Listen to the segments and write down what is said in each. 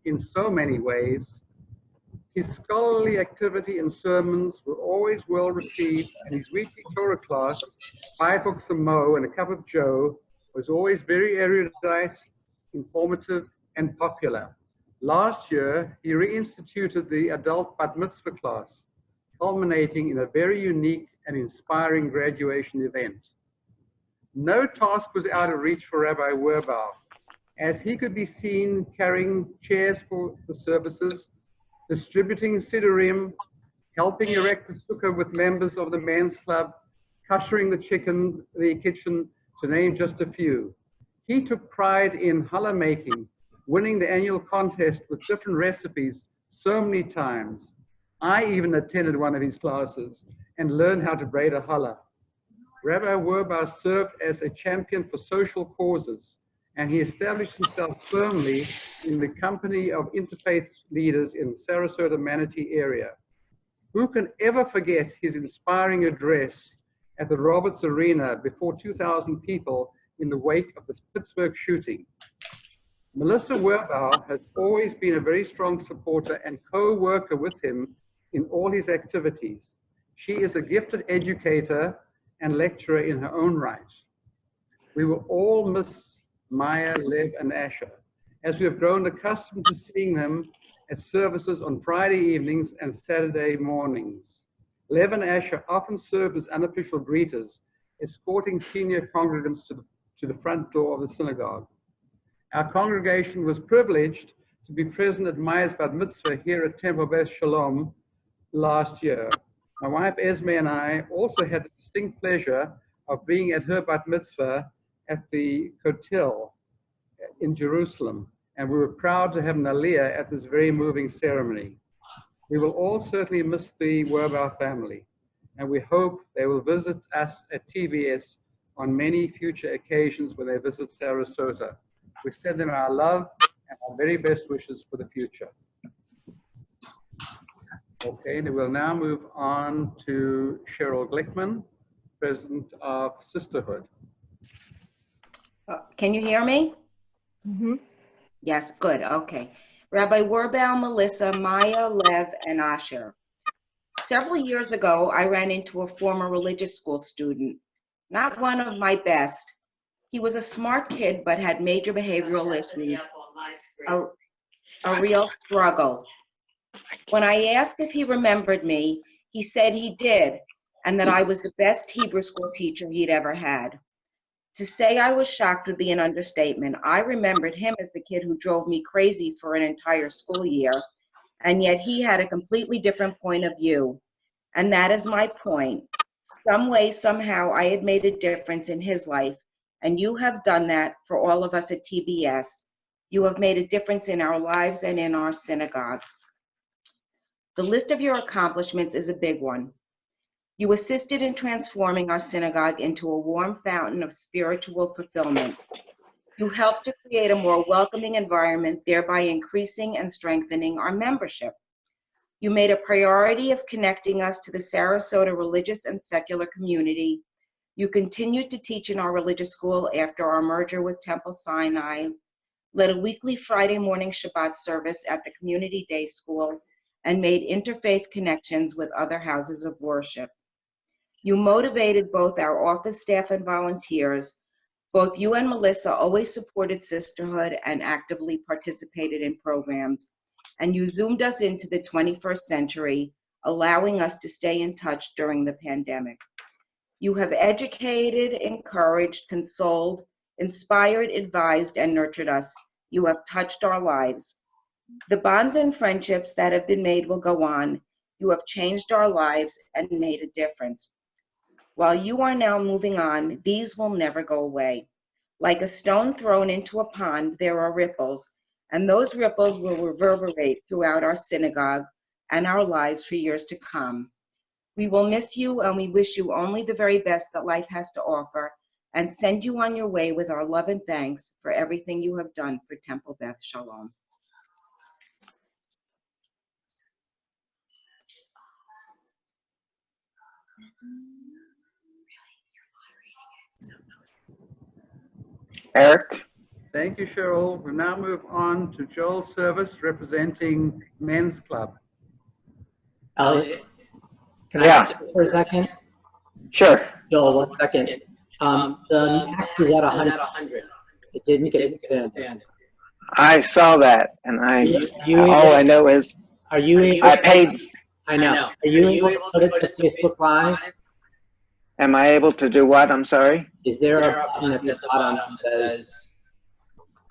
in so many ways. His scholarly activity and sermons were always well received, and his weekly Torah class, 5 books of Mo and a cup of Joe, was always very erudite, informative, and popular. Last year, he reinstituted the adult Bat Mitzvah class, culminating in a very unique and inspiring graduation event. No task was out of reach for Rabbi Werbow, as he could be seen carrying chairs for the services, distributing sidurim, helping erect the sukkah with members of the men's club, kushering the kitchen, to name just a few. He took pride in challah making, winning the annual contest with different recipes so many times. I even attended one of his classes and learned how to braid a challah. Rabbi Werbow served as a champion for social causes, and he established himself firmly in the company of interfaith leaders in the Sarasota Manatee area. Who can ever forget his inspiring address at the Roberts Arena before 2,000 people in the wake of the Pittsburgh shooting? Melissa Werbow has always been a very strong supporter and co-worker with him in all his activities. She is a gifted educator and lecturer in her own right. We will all miss Maya, Lev, and Asher, as we have grown accustomed to seeing them at services on Friday evenings and Saturday mornings. Lev and Asher often serve as unofficial greeters, escorting senior congregants to the front door of the synagogue. Our congregation was privileged to be present at Maya's Bat Mitzvah here at Temple Beth Shalom last year. My wife Esme and I also had the distinct pleasure of being at her Bat Mitzvah at the Kotel in Jerusalem, and we were proud to have an aliyah at this very moving ceremony. We will all certainly miss the Werbow family, and we hope they will visit us at TBS on many future occasions when they visit Sarasota. We send them our love and our very best wishes for the future. Okay, and we'll now move on to Cheryl Glickman, President of Sisterhood. Can you hear me? Mm-hmm. Yes, good, okay. Rabbi Werbow, Melissa, Maya, Lev, and Asher. Several years ago, I ran into a former religious school student, not one of my best. He was a smart kid, but had major behavioral issues, a real struggle. When I asked if he remembered me, he said he did, and that I was the best Hebrew school teacher he'd ever had. To say I was shocked would be an understatement. I remembered him as the kid who drove me crazy for an entire school year, and yet he had a completely different point of view. And that is my point. Some way, somehow, I had made a difference in his life, and you have done that for all of us at TBS. You have made a difference in our lives and in our synagogue. The list of your accomplishments is a big one. You assisted in transforming our synagogue into a warm fountain of spiritual fulfillment. You helped to create a more welcoming environment, thereby increasing and strengthening our membership. You made a priority of connecting us to the Sarasota religious and secular community. You continued to teach in our religious school after our merger with Temple Sinai, led a weekly Friday morning Shabbat service at the Community Day School, and made interfaith connections with other houses of worship. You motivated both our office staff and volunteers. Both you and Melissa always supported sisterhood and actively participated in programs. And you zoomed us into the 21st century, allowing us to stay in touch during the pandemic. You have educated, encouraged, consoled, inspired, advised, and nurtured us. You have touched our lives. The bonds and friendships that have been made will go on. You have changed our lives and made a difference. While you are now moving on, these will never go away. Like a stone thrown into a pond, there are ripples, and those ripples will reverberate throughout our synagogue and our lives for years to come. We will miss you, and we wish you only the very best that life has to offer, and send you on your way with our love and thanks for everything you have done for Temple Beth Shalom. Eric? Thank you, Cheryl. We'll now move on to Joel Service representing Men's Club. Elliot, can I Yeah. talk for a second? Sure. Joel, 1 second. The max is at 100. It didn't get expanded. I saw that, and all I know is Are you able? I paid. I know. Are you able to put it to Facebook Live? Am I able to do what? I'm sorry. Is there a button at the bottom that says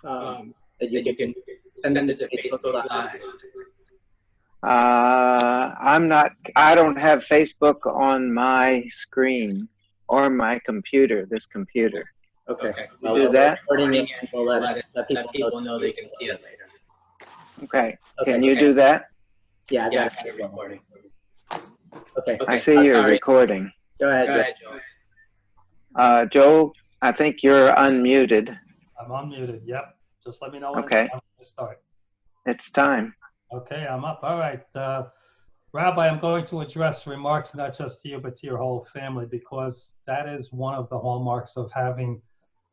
that you can send it to Facebook Live? I don't have Facebook on my screen or my computer, this computer. Okay. You do that? Recording it, and we'll let people know they can see it later. Okay. Can you do that? Yeah, I got it recording. Okay. I see you're recording. Go ahead, Joe. Joel, I think you're unmuted. I'm unmuted. Yep. Just let me know when Okay. I'm to start. It's time. Okay, I'm up. All right. Rabbi, I'm going to address remarks not just to you, but to your whole family, because that is one of the hallmarks of having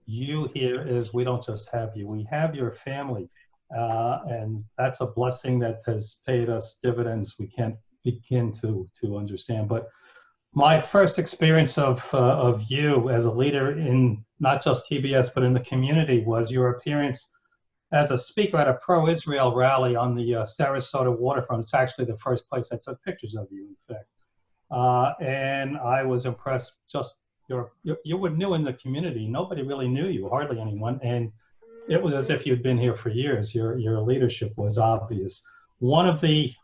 you here is we don't just have you. We have your family. And that's a blessing that has paid us dividends we can't begin to understand. But my first experience of you as a leader in not just TBS, but in the community was your appearance as a speaker at a pro-Israel rally on the Sarasota waterfront. It's actually the first place I took pictures of you, in fact. And I was impressed. Just you were new in the community. Nobody really knew you, hardly anyone. And it was as if you'd been here for years. Your leadership was obvious. One of the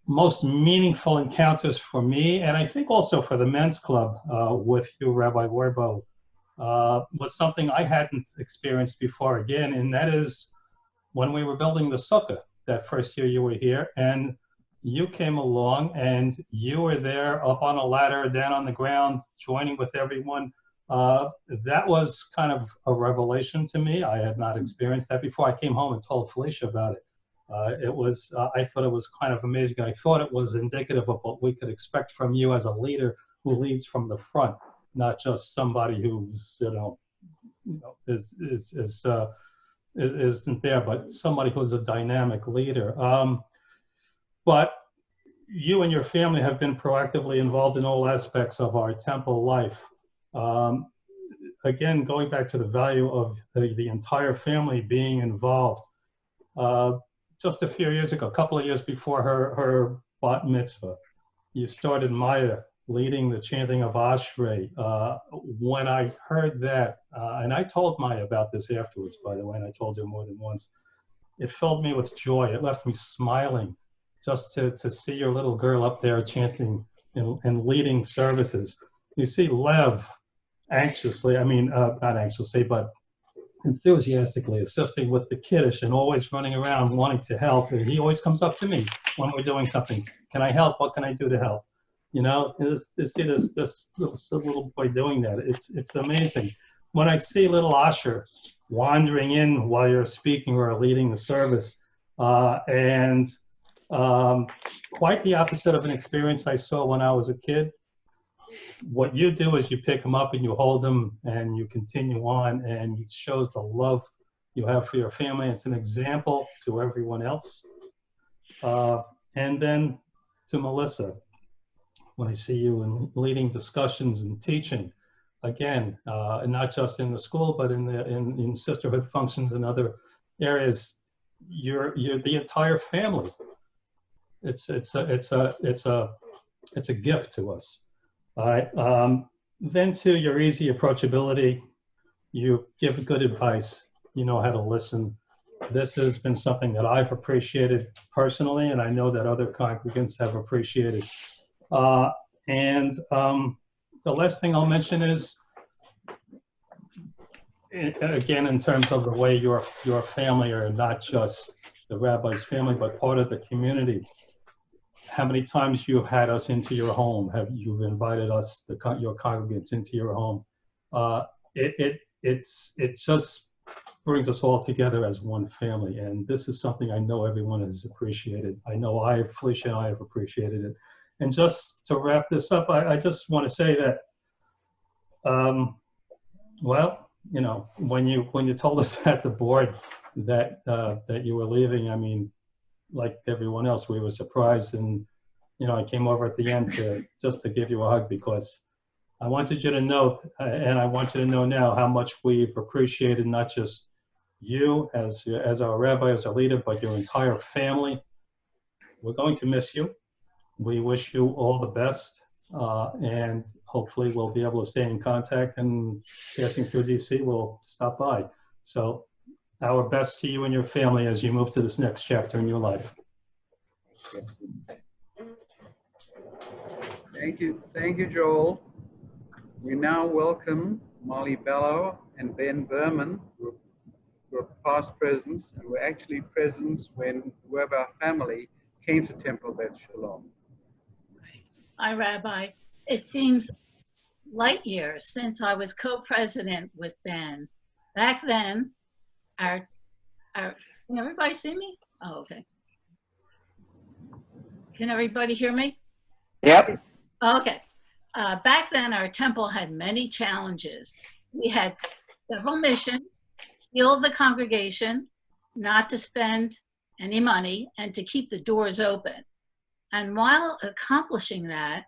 most meaningful encounters for me, and I think also for the men's club with you, Rabbi Werbows, was something I hadn't experienced before again, and that is when we were building the sukkah that first year you were here, and you came along and you were there up on a ladder, down on the ground, joining with everyone. That was kind of a revelation to me. I had not experienced that before. I came home and told Felicia about it. I thought it was kind of amazing. I thought it was indicative of what we could expect from you as a leader who leads from the front, not just somebody who's, isn't there, but somebody who's a dynamic leader. But you and your family have been proactively involved in all aspects of our temple life. Again, going back to the value of the entire family being involved. Just a few years ago, a couple of years before her bat mitzvah, you started Maya leading the chanting of Ashrei. When I heard that, and I told Maya about this afterwards, by the way, and I told her more than once, it filled me with joy. It left me smiling just to see your little girl up there chanting and leading services. You see Lev anxiously, not anxiously, but enthusiastically assisting with the kiddush and always running around wanting to help. And he always comes up to me when we're doing something. Can I help? What can I do to help? See this little boy doing that. It's amazing. When I see little Asher wandering in while you're speaking or leading the service, and quite the opposite of an experience I saw when I was a kid. What you do is you pick him up and you hold him and you continue on, and it shows the love you have for your family. It's an example to everyone else. And then to Melissa, when I see you in leading discussions and teaching, again, not just in the school, but in sisterhood functions and other areas, you're the entire family. It's a gift to us. All right. Then to your easy approachability, you give good advice. You know how to listen. This has been something that I've appreciated personally, and I know that other congregants have appreciated. And the last thing I'll mention is, again, in terms of the way your family are not just the rabbi's family, but part of the community. How many times you've had us into your home? You've invited us, your congregants, into your home? It just brings us all together as one family, and this is something I know everyone has appreciated. I know Felicia and I have appreciated it. And just to wrap this up, I just want to say that, well, you know, when you told us at the board that that you were leaving, I mean, like everyone else, we were surprised, and you know, I came over at the end to just to give you a hug because I wanted you to know, and I want you to know now how much we've appreciated not just you as our rabbi, as our leader, but your entire family. We're going to miss you. We wish you all the best, and hopefully we'll be able to stay in contact, and passing through DC, we'll stop by. So our best to you and your family as you move to this next chapter in your life. Thank you, Joel. We now welcome Molly Bellow and Ben Berman, who were past presidents, and were actually presidents when the Werbows family came to Temple Beth Shalom. Hi, Rabbi. It seems light years since I was co-president with Ben. Back then, can everybody see me? Oh, okay. Can everybody hear me? Yep. Okay. Back then, our temple had many challenges. We had several missions, heal the congregation, not to spend any money, and to keep the doors open. And while accomplishing that,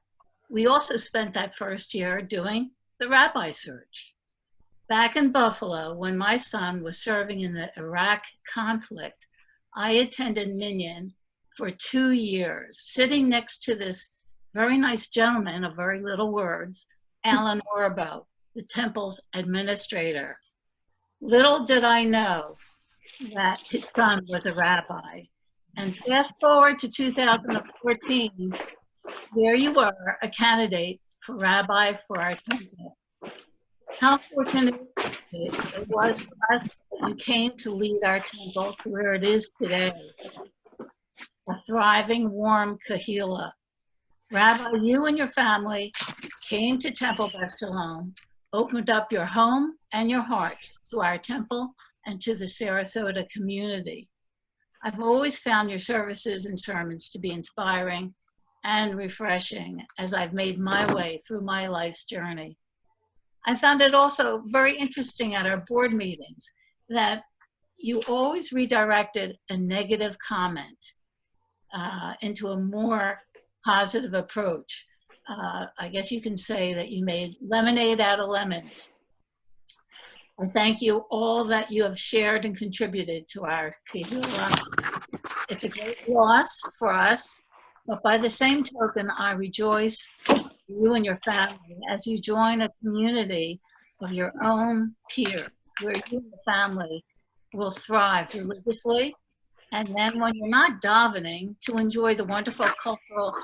we also spent that first year doing the rabbi search. Back in Buffalo, when my son was serving in the Iraq conflict, I attended Minyan for 2 years, sitting next to this very nice gentleman of very little words, Alan Werbows, the temple's administrator. Little did I know that his son was a rabbi. And fast forward to 2014, there you were, a candidate for rabbi for our temple. How fortunate it was for us that you came to lead our temple to where it is today, a thriving, warm kahila. Rabbi, you and your family came to Temple Beth Shalom, opened up your home and your hearts to our temple and to the Sarasota community. I've always found your services and sermons to be inspiring and refreshing as I've made my way through my life's journey. I found it also very interesting at our board meetings that you always redirected a negative comment into a more positive approach. I guess you can say that you made lemonade out of lemons. I thank you all that you have shared and contributed to our Kehillah. It's a great loss for us, but by the same token, I rejoice you and your family as you join a community of your own peers, where you and the family will thrive religiously, and then when you're not davening, to enjoy the wonderful cultural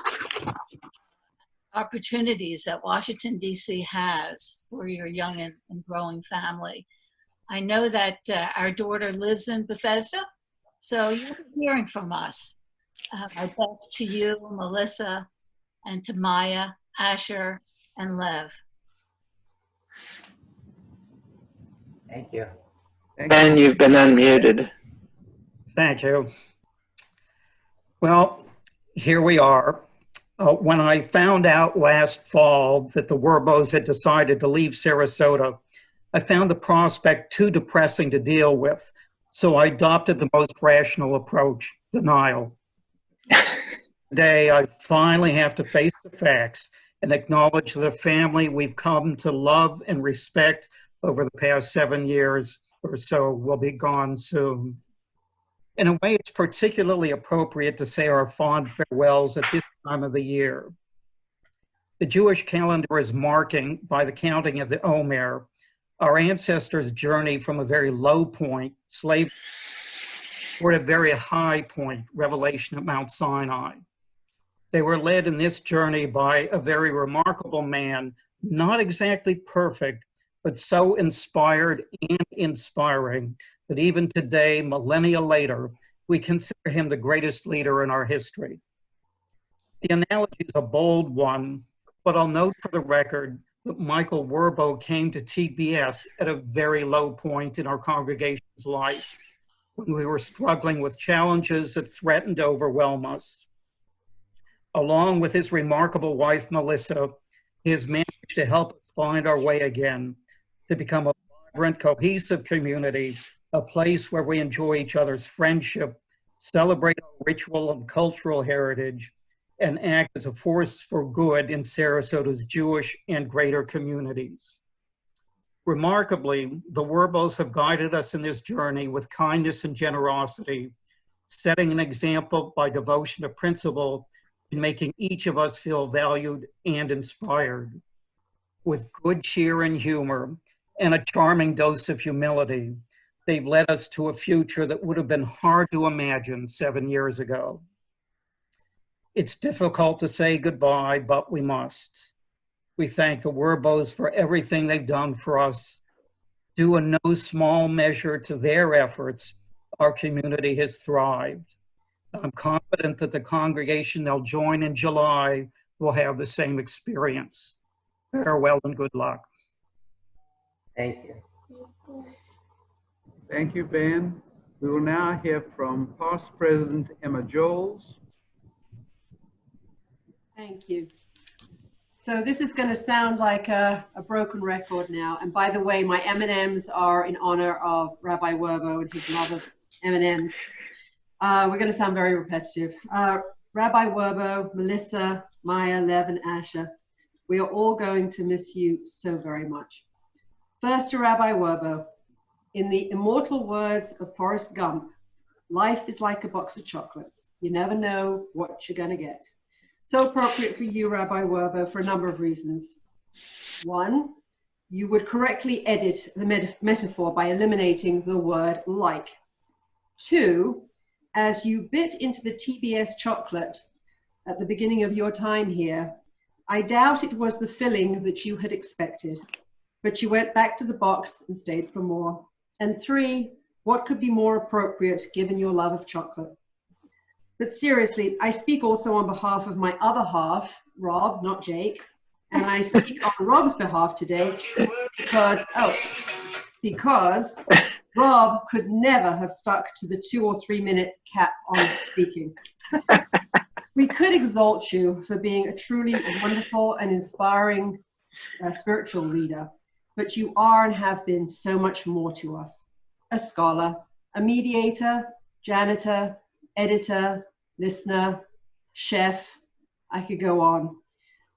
opportunities that Washington, D.C. has for your young and growing family. I know that our daughter lives in Bethesda, so you'll be hearing from us. My best to you, Melissa, and to Maya, Asher, and Lev. Thank you. Ben, you've been unmuted. Thank you. Well, here we are. When I found out last fall that the Werbows had decided to leave Sarasota, I found the prospect too depressing to deal with, so I adopted the most rational approach, denial. Today, I finally have to face the facts and acknowledge that a family we've come to love and respect over the past 7 years or so will be gone soon. In a way, it's particularly appropriate to say our fond farewells at this time of the year. The Jewish calendar is marking, by the counting of the Omer, our ancestors' journey from a very low point, slavery, toward a very high point, revelation at Mount Sinai. They were led in this journey by a very remarkable man, not exactly perfect, but so inspired and inspiring that even today, millennia later, we consider him the greatest leader in our history. The analogy is a bold one, but I'll note for the record that Michael Werbows came to TBS at a very low point in our congregation's life, when we were struggling with challenges that threatened to overwhelm us. Along with his remarkable wife, Melissa, he has managed to help us find our way again, to become a vibrant, cohesive community, a place where we enjoy each other's friendship, celebrate our ritual and cultural heritage, and act as a force for good in Sarasota's Jewish and greater communities. Remarkably, the Werbows have guided us in this journey with kindness and generosity, setting an example by devotion to principle and making each of us feel valued and inspired. With good cheer and humor and a charming dose of humility, they've led us to a future that would have been hard to imagine 7 years ago. It's difficult to say goodbye, but we must. We thank the Werbows for everything they've done for us. Due in no small measure to their efforts, our community has thrived. I'm confident that the congregation they'll join in July will have the same experience. Farewell and good luck. Thank you. Thank you, Ben. We will now hear from past President Emma Joels. Thank you. So this is going to sound like a broken record now. And by the way, my M&Ms are in honor of Rabbi Werbow and his love of M&Ms. We're going to sound very repetitive. Rabbi Werbow, Melissa, Maya, Lev, and Asher, we are all going to miss you so very much. First to Rabbi Werbow. In the immortal words of Forrest Gump, life is like a box of chocolates. You never know what you're going to get. So appropriate for you, Rabbi Werbow, for a number of reasons. One, you would correctly edit the metaphor by eliminating the word like. Two, as you bit into the TBS chocolate at the beginning of your time here, I doubt it was the filling that you had expected, but you went back to the box and stayed for more. And three, what could be more appropriate given your love of chocolate? But seriously, I speak also on behalf of my other half, Rob, not Jake, and I speak on Rob's behalf today because Rob could never have stuck to the 2 or 3 minute cap on speaking. We could exalt you for being a truly wonderful and inspiring spiritual leader, but you are and have been so much more to us. A scholar, a mediator, janitor, editor, listener, chef, I could go on.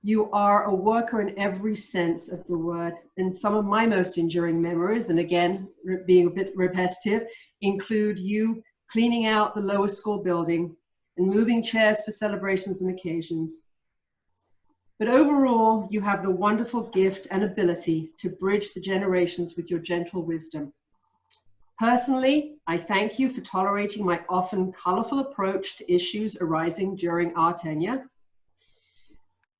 You are a worker in every sense of the word, and some of my most enduring memories, and again, being a bit repetitive, include you cleaning out the lower school building and moving chairs for celebrations and occasions. But overall, you have the wonderful gift and ability to bridge the generations with your gentle wisdom. Personally, I thank you for tolerating my often colorful approach to issues arising during our tenure.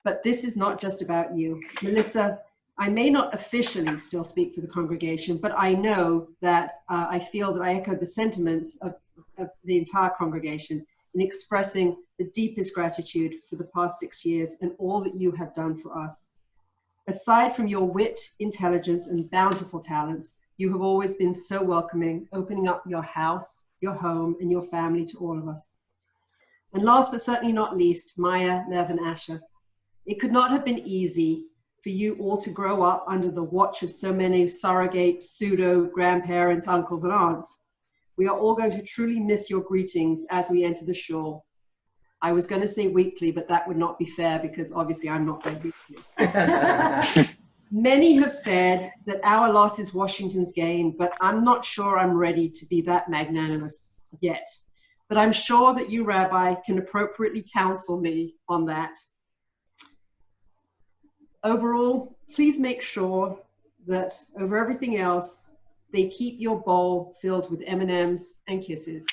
But this is not just about you. Melissa, I may not officially still speak for the congregation, but I know that I feel that I echo the sentiments of the entire congregation in expressing the deepest gratitude for the past 6 years and all that you have done for us. Aside from your wit, intelligence, and bountiful talents, you have always been so welcoming, opening up your house, your home, and your family to all of us. And last but certainly not least, Maya, Lev, and Asher. It could not have been easy for you all to grow up under the watch of so many surrogate, pseudo-grandparents, uncles, and aunts. We are all going to truly miss your greetings as we enter the shul. I was going to say weekly, but that would not be fair because obviously I'm not there weekly. Many have said that our loss is Washington's gain, but I'm not sure I'm ready to be that magnanimous yet. But I'm sure that you, Rabbi, can appropriately counsel me on that. Overall, please make sure that over everything else, they keep your bowl filled with M&Ms and kisses.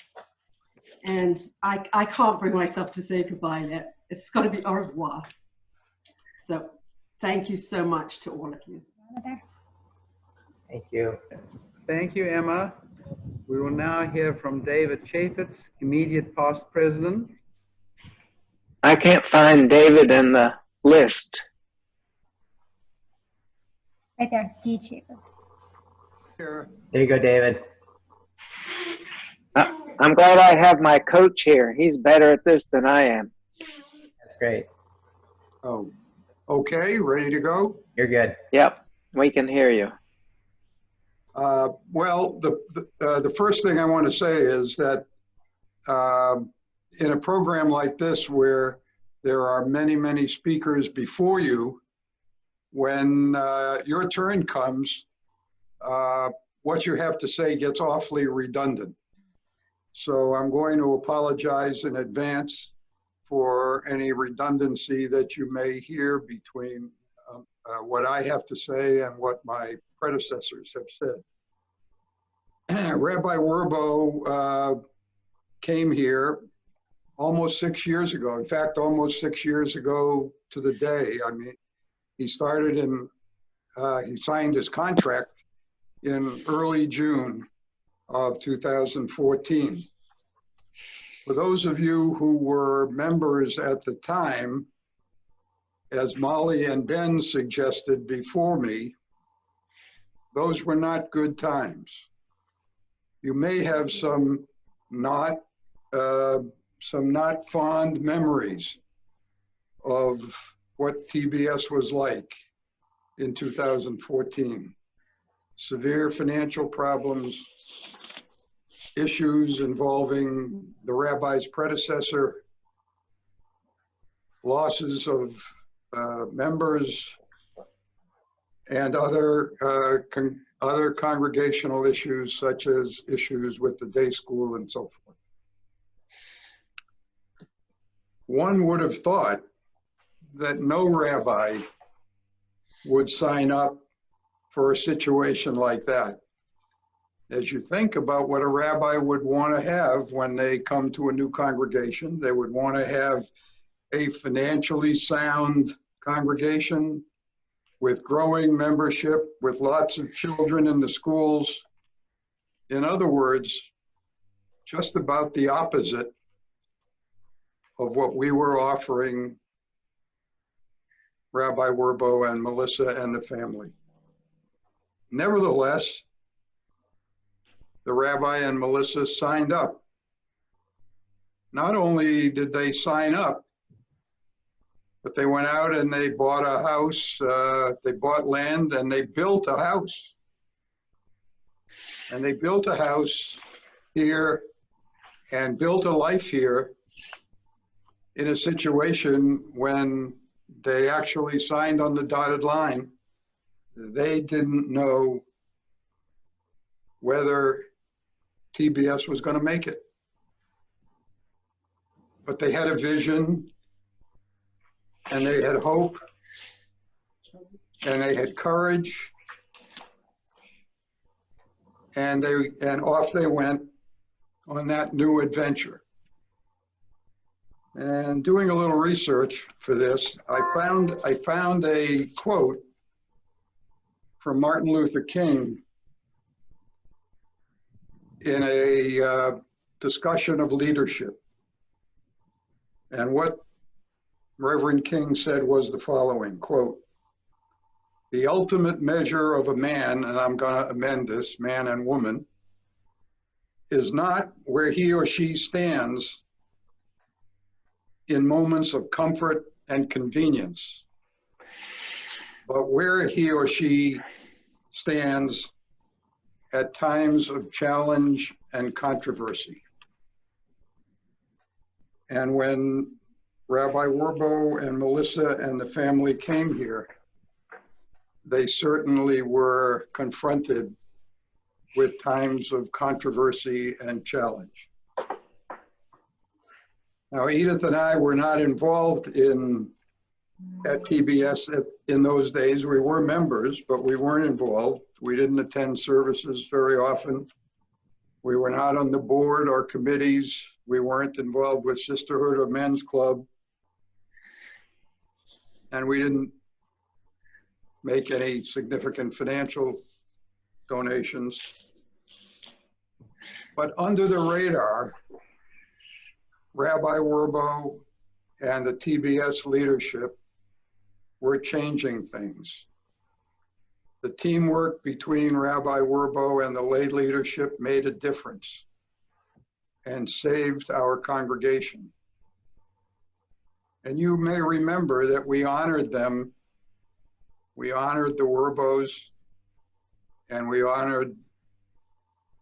And I can't bring myself to say goodbye yet. It's got to be au revoir. So thank you so much to all of you. Thank you. Thank you, Emma. We will now hear from David Chaffetz, immediate past president. I can't find David in the list. Right there, D. Chaffetz. There you go, David. I'm glad I have my coach here. He's better at this than I am. That's great. Oh, okay, ready to go? You're good. Yep, we can hear you. Well, the first thing I want to say is that in a program like this where there are many, many speakers before you, when your turn comes, what you have to say gets awfully redundant. So I'm going to apologize in advance for any redundancy that you may hear between what I have to say and what my predecessors have said. Rabbi Werbow came here almost 6 years ago. In fact, almost 6 years ago to the day. I mean, he started in, he signed his contract in early June of 2014. For those of you who were members at the time, as Molly and Ben suggested before me, those were not good times. You may have some not fond memories of what TBS was like in 2014. Severe financial problems, issues involving the rabbi's predecessor, losses of members, and other congregational issues such as issues with the day school and so forth. One would have thought that no rabbi would sign up for a situation like that. As you think about what a rabbi would want to have when they come to a new congregation, they would want to have a financially sound congregation with growing membership, with lots of children in the schools. In other words, just about the opposite of what we were offering Rabbi Werbow and Melissa and the family. Nevertheless, the rabbi and Melissa signed up. Not only did they sign up, but they went out and they bought a house, they bought land and they built a house. And they built a house here and built a life here in a situation when they actually signed on the dotted line. They didn't know whether TBS was going to make it. But they had a vision, and they had hope, and they had courage, and off they went on that new adventure. And doing a little research for this, I found a quote from Martin Luther King in a discussion of leadership. And what Reverend King said was the following, quote, "The ultimate measure of a man," and I'm going to amend this, man and woman, "is not where he or she stands in moments of comfort and convenience, but where he or she stands at times of challenge and controversy." And when Rabbi Werbow and Melissa and the family came here, they certainly were confronted with times of controversy and challenge. Now, Edith and I were not involved at TBS in those days. We were members, but we weren't involved. We didn't attend services very often. We were not on the board or committees. We weren't involved with Sisterhood or Men's Club. And we didn't make any significant financial donations. But under the radar, Rabbi Werbow and the TBS leadership were changing things. The teamwork between Rabbi Werbow and the lay leadership made a difference and saved our congregation. And you may remember that we honored them. We honored the Werbows, and we honored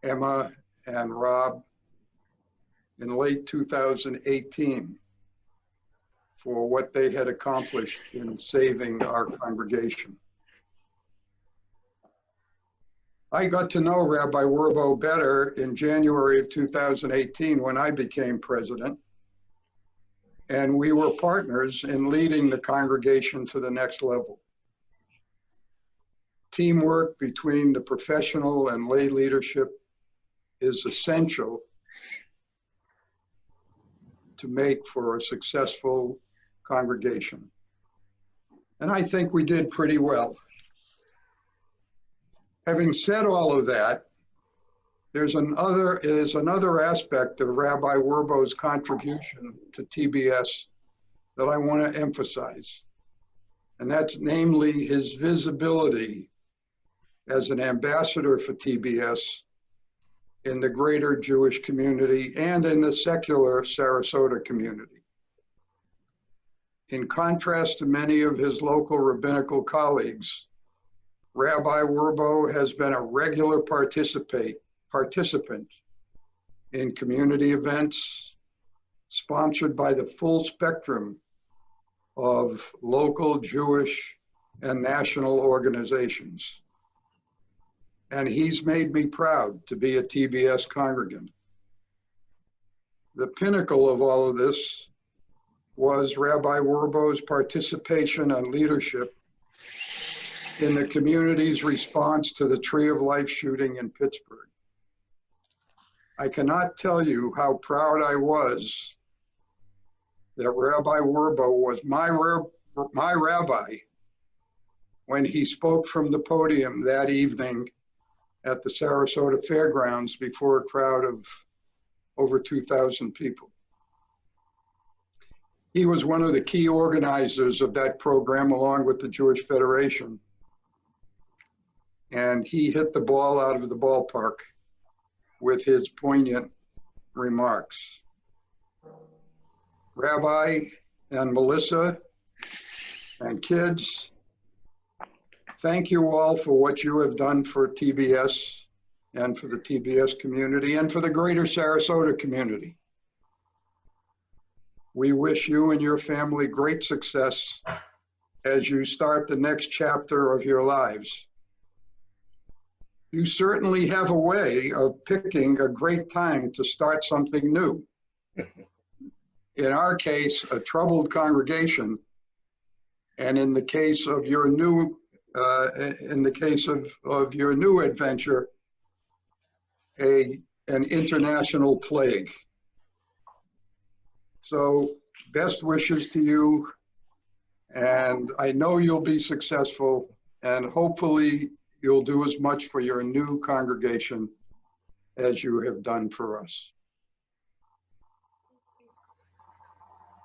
Emma and Rob in late 2018 for what they had accomplished in saving our congregation. I got to know Rabbi Werbow better in January of 2018 when I became president, and we were partners in leading the congregation to the next level. Teamwork between the professional and lay leadership is essential to make for a successful congregation. And I think we did pretty well. Having said all of that, there's another aspect of Rabbi Werbow's contribution to TBS that I want to emphasize, and that's namely his visibility as an ambassador for TBS in the greater Jewish community and in the secular Sarasota community. In contrast to many of his local rabbinical colleagues, Rabbi Werbow has been a regular participant in community events sponsored by the full spectrum of local Jewish and national organizations. And he's made me proud to be a TBS congregant. The pinnacle of all of this was Rabbi Werbow's participation and leadership in the community's response to the Tree of Life shooting in Pittsburgh. I cannot tell you how proud I was that Rabbi Werbow was my rabbi when he spoke from the podium that evening at the Sarasota Fairgrounds before a crowd of over 2,000 people. He was one of the key organizers of that program along with the Jewish Federation. And he hit the ball out of the ballpark with his poignant remarks. Rabbi and Melissa and kids, thank you all for what you have done for TBS and for the TBS community and for the greater Sarasota community. We wish you and your family great success as you start the next chapter of your lives. You certainly have a way of picking a great time to start something new. In our case, a troubled congregation, and in the case of your new adventure, an international plague. So best wishes to you, and I know you'll be successful, and hopefully you'll do as much for your new congregation as you have done for us.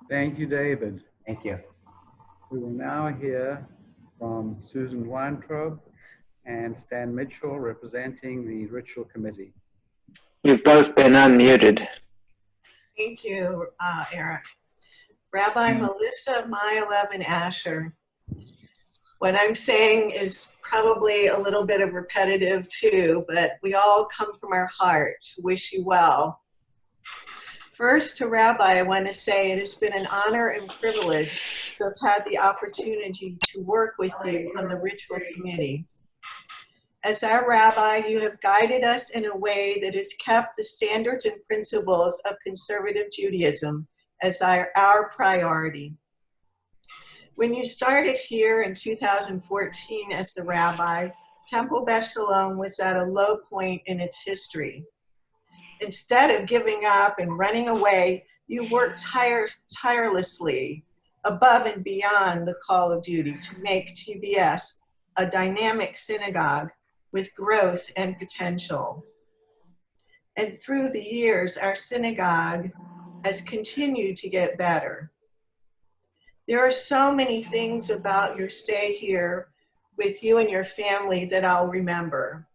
Thank you, David. Thank you. We will now hear from Susan Weintraub and Stan Mitchell representing the Ritual Committee. You've both been unmuted. Thank you, Eric. Rabbi Melissa Maya and Asher. What I'm saying is probably a little bit of repetitive too, but we all come from our heart to wish you well. First, to Rabbi, I want to say it has been an honor and privilege to have had the opportunity to work with you on the Ritual Committee. As our rabbi, you have guided us in a way that has kept the standards and principles of conservative Judaism as our priority. When you started here in 2014 as the rabbi, Temple Beth Shalom was at a low point in its history. Instead of giving up and running away, you worked tirelessly above and beyond the call of duty to make TBS a dynamic synagogue with growth and potential. And through the years, our synagogue has continued to get better. There are so many things about your stay here with you and your family that I'll remember.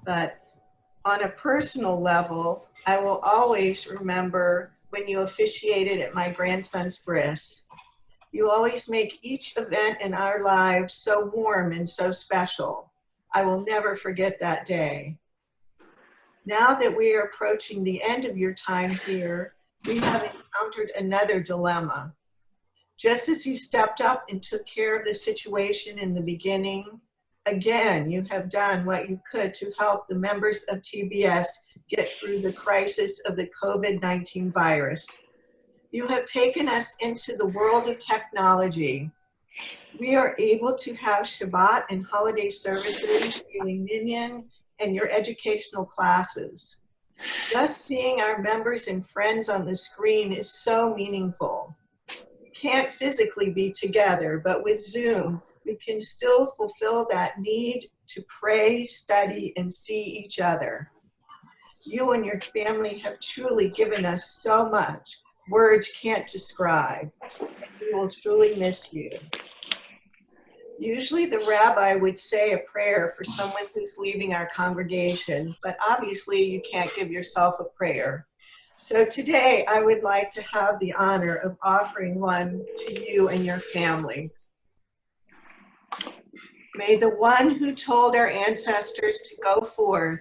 But on a personal level, I will always remember when you officiated at my grandson's bris. You always make each event in our lives so warm and so special. I will never forget that day. Now that we are approaching the end of your time here, we have encountered another dilemma. Just as you stepped up and took care of the situation in the beginning, again, you have done what you could to help the members of TBS get through the crisis of the COVID-19 virus. You have taken us into the world of technology. We are able to have Shabbat and holiday services, daily minyan, and your educational classes. Just seeing our members and friends on the screen is so meaningful. We can't physically be together, but with Zoom, we can still fulfill that need to pray, study, and see each other. You and your family have truly given us so much. Words can't describe. We will truly miss you. Usually the rabbi would say a prayer for someone who's leaving our congregation, but obviously you can't give yourself a prayer. So today I would like to have the honor of offering one to you and your family. May the one who told our ancestors to go forth,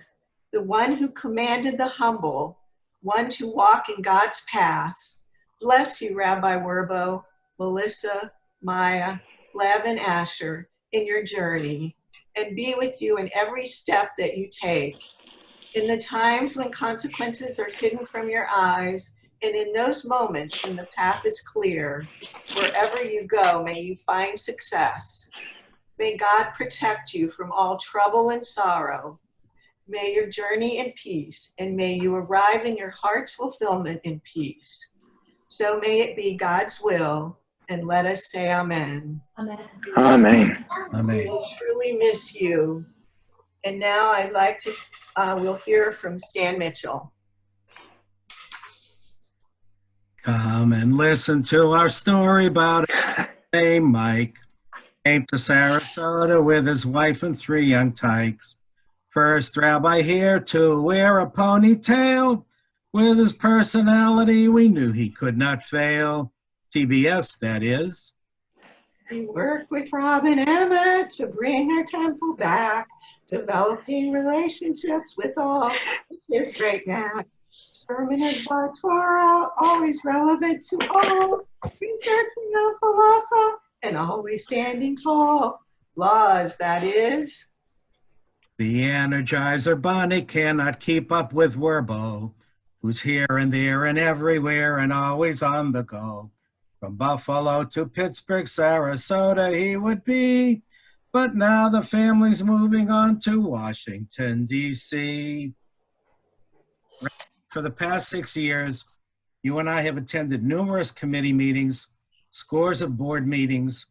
the one who commanded the humble, one to walk in God's paths, bless you, Rabbi Werbow, Melissa, Maya, Lev, and Asher in your journey, and be with you in every step that you take. In the times when consequences are hidden from your eyes, and in those moments when the path is clear, wherever you go, may you find success. May God protect you from all trouble and sorrow. May your journey in peace, and may you arrive in your heart's fulfillment in peace. So may it be God's will, and let us say amen. Amen. Amen. We will truly miss you. And now I'd like to, we'll hear from Stan Mitchell. Come and listen to our story about a named Mike. Came to Sarasota with his wife and 3 young tykes. First rabbi here to wear a ponytail. With his personality, we knew he could not fail. TBS, that is. We worked with Rob and Emma to bring our temple back, developing relationships with all his great knack. Sermon and Bar Torah, always relevant to all. Researching on philosophy and always standing tall. Laws, that is. The Energizer Bunny cannot keep up with Werbow, who's here and there and everywhere and always on the go. From Buffalo to Pittsburgh, Sarasota he would be, but now the family's moving on to Washington, D.C. For the past 6 years, you and I have attended numerous committee meetings, scores of board meetings,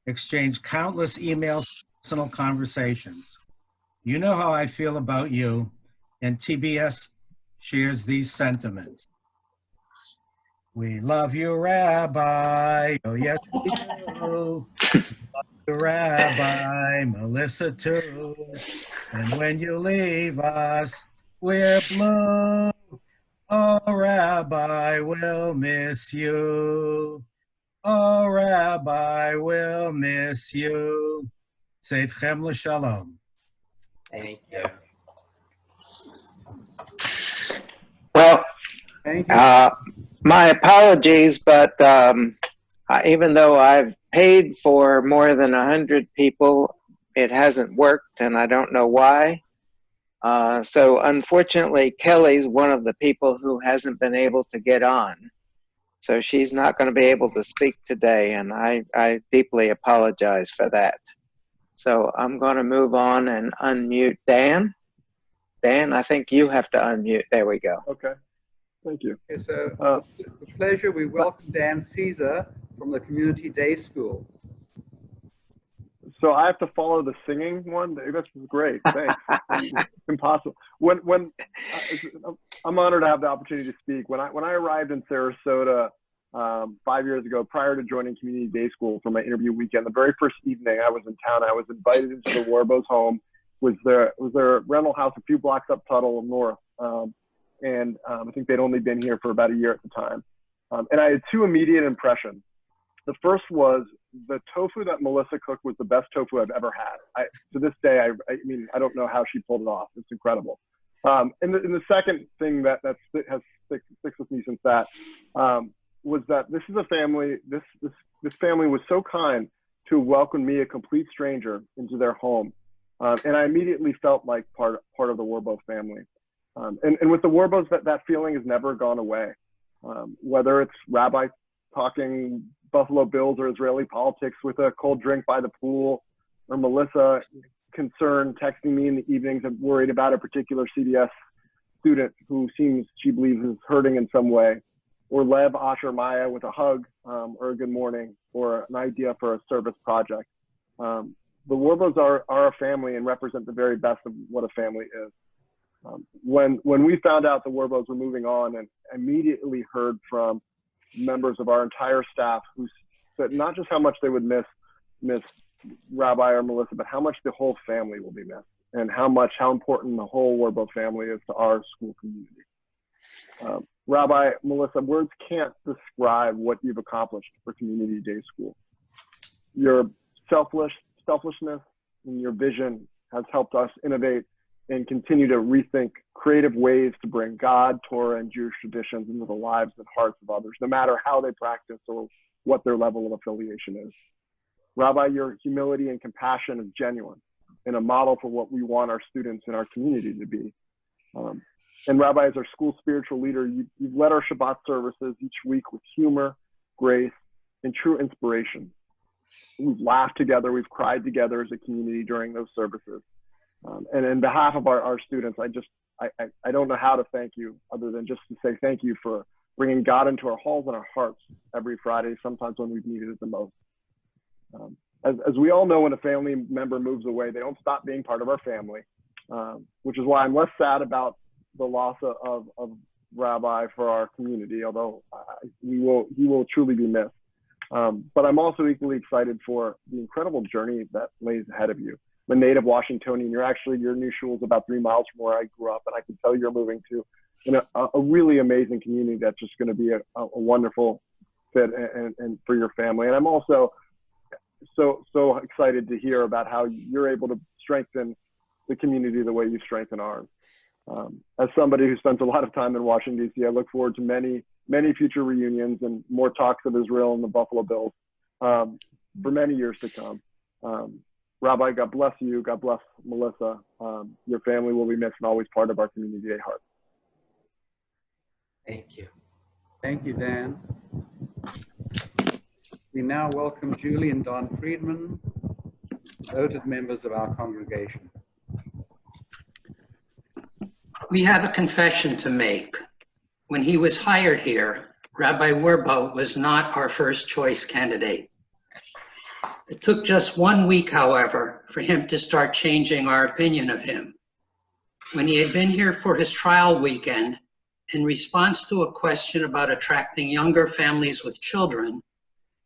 exchanged countless emails, personal conversations. You know how I feel about you, and TBS shares these sentiments. We love you, Rabbi. Oh, yes, we do. We love you, Rabbi. Melissa, too. And when you leave us, we're blue. Oh, Rabbi, we'll miss you. Oh, Rabbi, we'll miss you. Seitchem l'shalom. Thank you. Well, Thank you. my apologies, but even though I've paid for more than 100 people, it hasn't worked, and I don't know why. So unfortunately, Kelly's one of the people who hasn't been able to get on. So she's not going to be able to speak today, and I deeply apologize for that. So I'm going to move on and unmute Dan. Dan, I think you have to unmute. There we go. Okay. Thank you. Okay, so it's a pleasure. We welcome Dan Caesar from the Community Day School. So I have to follow the singing one. This is great. Thanks. It's impossible. I'm honored to have the opportunity to speak. When I arrived in Sarasota 5 years ago, prior to joining Community Day School for my interview weekend, the very first evening I was in town, I was invited into the Werbows home. Was their rental house a few blocks up Tuttle North, and I think they'd only been here for about a year at the time. And I had 2 immediate impressions. The first was the tofu that Melissa cooked was the best tofu I've ever had. To this day, I mean, I don't know how she pulled it off. It's incredible. And the second thing that has sticks with me since that was that this is a family. This family was so kind to welcome me, a complete stranger, into their home, and I immediately felt like part of the Werbows family. And with the Werbows, that feeling has never gone away. Whether it's Rabbi talking Buffalo Bills or Israeli politics with a cold drink by the pool, or Melissa concerned texting me in the evenings and worried about a particular CDS student who she believes is hurting in some way, or Lev, Asher, Maya with a hug or a good morning or an idea for a service project. The Werbows are a family and represent the very best of what a family is. When we found out the Werbows were moving on, and immediately heard from members of our entire staff who said not just how much they would miss Rabbi or Melissa, but how much the whole family will be missed, and how important the whole Werbows family is to our school community. Rabbi, Melissa, words can't describe what you've accomplished for Community Day School. Your selflessness and your vision has helped us innovate and continue to rethink creative ways to bring God, Torah, and Jewish traditions into the lives and hearts of others, no matter how they practice or what their level of affiliation is. Rabbi, your humility and compassion is genuine and a model for what we want our students and our community to be. And Rabbi, as our school spiritual leader, you've led our Shabbat services each week with humor, grace, and true inspiration. We've laughed together, we've cried together as a community during those services. And on behalf of our students, I don't know how to thank you other than just to say thank you for bringing God into our halls and our hearts every Friday, sometimes when we've needed it the most. As we all know, when a family member moves away, they don't stop being part of our family, which is why I'm less sad about the loss of Rabbi for our community, although he will truly be missed. But I'm also equally excited for the incredible journey that lays ahead of you. I'm a native Washingtonian. Your new shul is about 3 miles from where I grew up, and I can tell you're moving to a really amazing community that's just going to be a wonderful fit and for your family. And I'm also so excited to hear about how you're able to strengthen the community the way you strengthen ours. As somebody who spends a lot of time in Washington, D.C., I look forward to many future reunions and more talks of Israel and the Buffalo Bills for many years to come. Rabbi, God bless you. God bless Melissa. Your family will be missed and always part of our Community Day heart. Thank you. Thank you, Dan. We now welcome Julie and Don Friedman, noted members of our congregation. We have a confession to make. When he was hired here, Rabbi Werbows was not our first choice candidate. It took just 1 week, however, for him to start changing our opinion of him. When he had been here for his trial weekend, in response to a question about attracting younger families with children,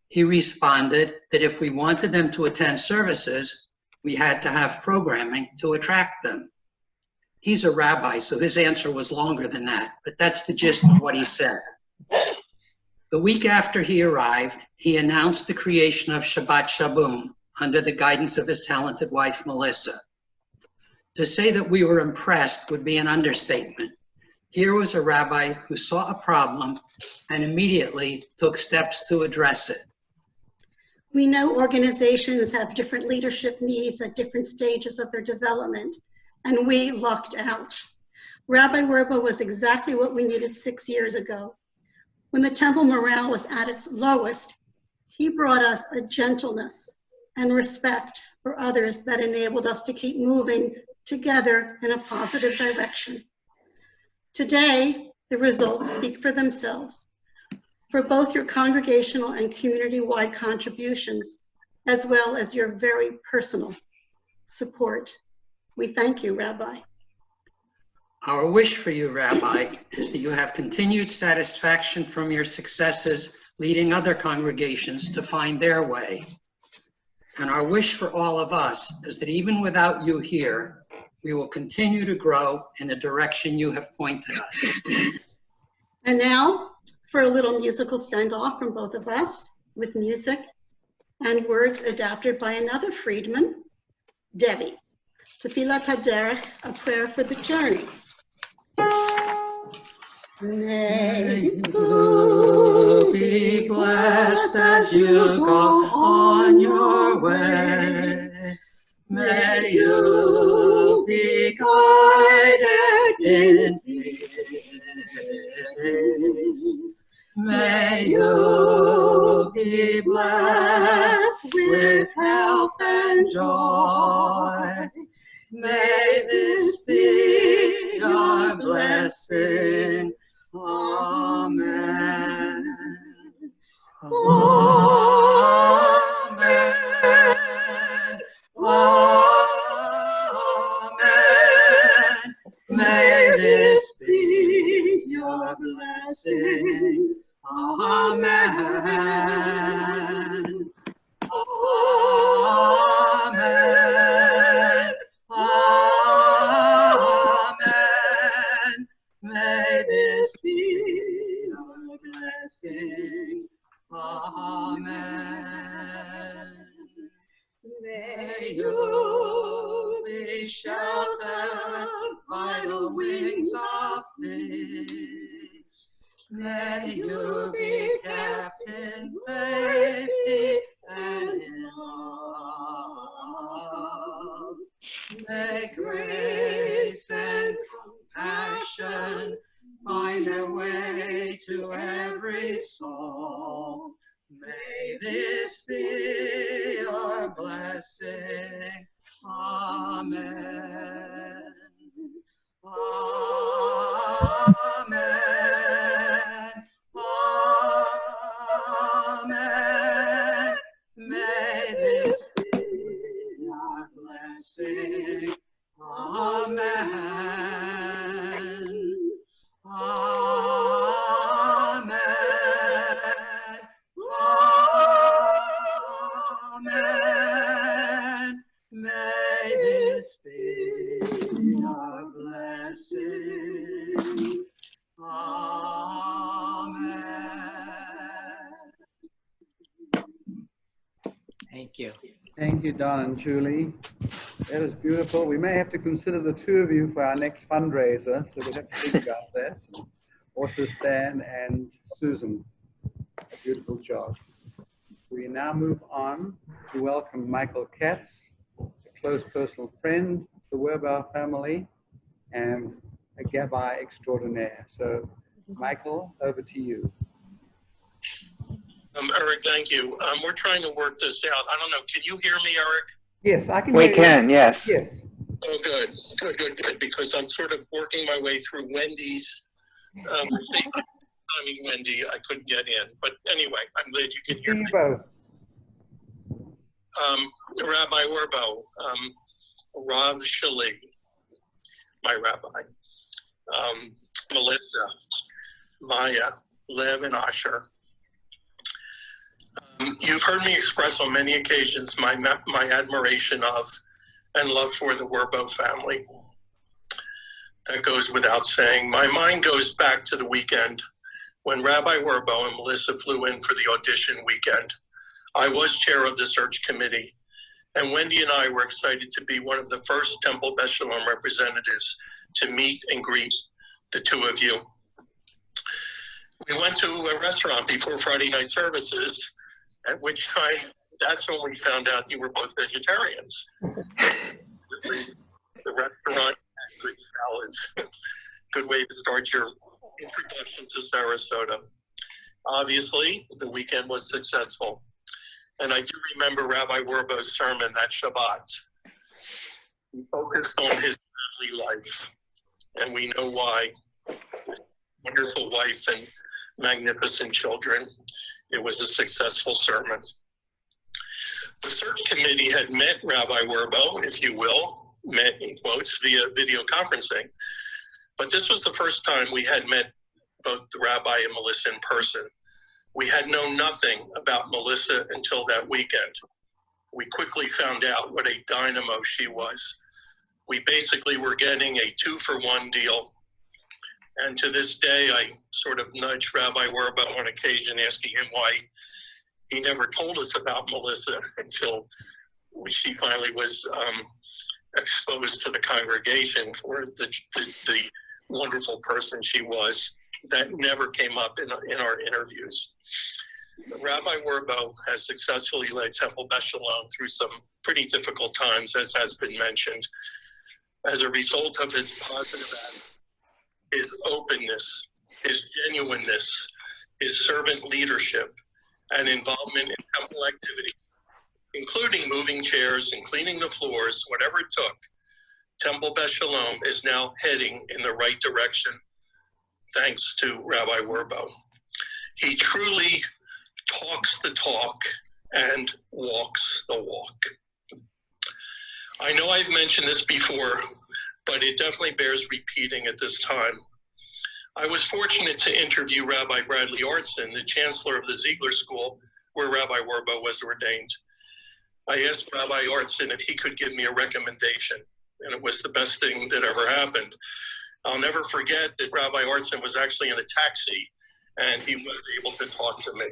he responded that if we wanted them to attend services, we had to have programming to attract them. He's a rabbi, so his answer was longer than that, but that's the gist of what he said. The week after he arrived, he announced the creation of Shabbat Shabboom under the guidance of his talented wife, Melissa. To say that we were impressed would be an understatement. Here was a rabbi who saw a problem and immediately took steps to address it. We know organizations have different leadership needs at different stages of their development, and we lucked out. Rabbi Werbows was exactly what we needed 6 years ago. When the temple morale was at its lowest, he brought us a gentleness and respect for others that enabled us to keep moving together in a positive direction. Today, the results speak for themselves. For both your congregational and community-wide contributions, as well as your very personal support. We thank you, Rabbi. Our wish for you, Rabbi, is that you have continued satisfaction from your successes leading other congregations to find their way. And our wish for all of us is that even without you here, we will continue to grow in the direction you have pointed us. And now for a little musical send-off from both of us with music. and words adapted by another Friedman, Debbie. Tefillat HaDerech, a prayer for the journey. May you be blessed as you go on your way. May you be guided in peace. May you be blessed with health and joy. May this be your blessing. Amen. Amen. Amen. May this be your blessing. Amen. Amen. Amen. May this be your blessing. Amen. May you be sheltered by the wings of peace. May you be kept in safety and in love. May grace and compassion find their way to every soul. May this be your blessing. Amen. Amen. Amen. May this be your blessing. Amen. Amen. Amen. May this be your blessing. Amen. Thank you. Thank you, Don and Julie. That is beautiful. We may have to consider the two of you for our next fundraiser, so we'll have to think about that. Also Stan and Susan, a beautiful job. We now move on to welcome Michael Katz, a close personal friend, the Werbows family, and a Gabbai extraordinaire. So Michael, over to you. Eric, thank you. We're trying to work this out. I don't know. Can you hear me, Eric? Yes, I can We hear can, you. yes. Yes. Oh, good. Good, good, good. Because I'm sort of working my way through Wendy's. I mean, Wendy, I couldn't get in. But anyway, I'm glad you can hear me. Both. Rabbi Werbows, Rav Shali, my rabbi, Melissa, Maya, Lev, and Asher. You've heard me express on many occasions my admiration of and love for the Werbows family. That goes without saying. My mind goes back to the weekend when Rabbi Werbows and Melissa flew in for the audition weekend. I was chair of the search committee, and Wendy and I were excited to be one of the first Temple Beth Shalom representatives to meet and greet the two of you. We went to a restaurant before Friday night services, at which time, that's when we found out you were both vegetarians. The restaurant had good salads. Good way to start your introduction to Sarasota. Obviously, the weekend was successful. And I do remember Rabbi Werbows' sermon that Shabbat. He focused on his family life, and we know why. Wonderful wife and magnificent children. It was a successful sermon. The search committee had met Rabbi Werbows, if you will, met in quotes, via video conferencing. But this was the first time we had met both the rabbi and Melissa in person. We had known nothing about Melissa until that weekend. We quickly found out what a dynamo she was. We basically were getting a 2-for-1 deal. And to this day, I sort of nudge Rabbi Werbows on occasion, asking him why He never told us about Melissa until she finally was exposed to the congregation for the wonderful person she was. That never came up in our interviews. Rabbi Werbow has successfully led Temple Beth Shalom through some pretty difficult times, as has been mentioned. As a result of his positive attitude, his openness, his genuineness, his servant leadership, and involvement in temple activities, including moving chairs and cleaning the floors, whatever it took, Temple Beth Shalom is now heading in the right direction, thanks to Rabbi Werbow. He truly talks the talk and walks the walk. I know I've mentioned this before, but it definitely bears repeating at this time. I was fortunate to interview Rabbi Bradley Artson, the chancellor of the Ziegler School, where Rabbi Werbow was ordained. I asked Rabbi Artson if he could give me a recommendation, and it was the best thing that ever happened. I'll never forget that Rabbi Artson was actually in a taxi, and he was able to talk to me.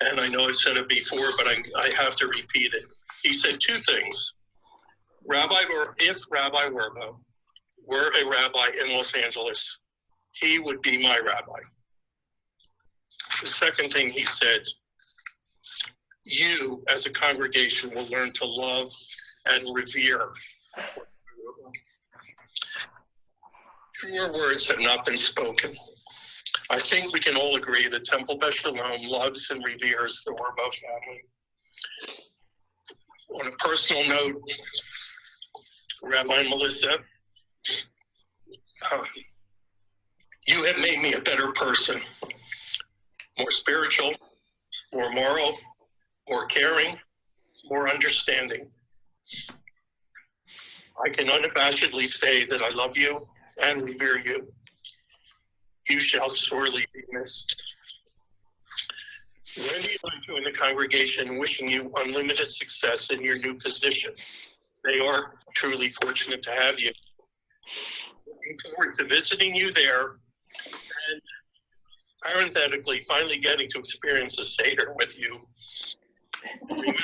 And I know I've said it before, but I have to repeat it. He said two things. If Rabbi Werbow were a rabbi in Los Angeles, he would be my rabbi. The second thing he said, you as a congregation will learn to love and revere. Truer words have not been spoken. I think we can all agree that Temple Beth Shalom loves and reveres the Werbow family. On a personal note, Rabbi Melissa, you have made me a better person, more spiritual, more moral, more caring, more understanding. I can unabashedly say that I love you and revere you. You shall sorely be missed. Wendy and I join the congregation wishing you unlimited success in your new position. They are truly fortunate to have you. Looking forward to visiting you there and parenthetically finally getting to experience a Seder with you. Remember,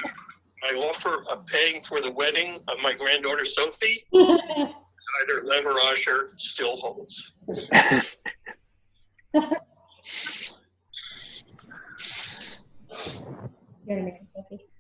my offer of paying for the wedding of my granddaughter Sophie, either Lev or Asher, still holds. You're gonna make a copy.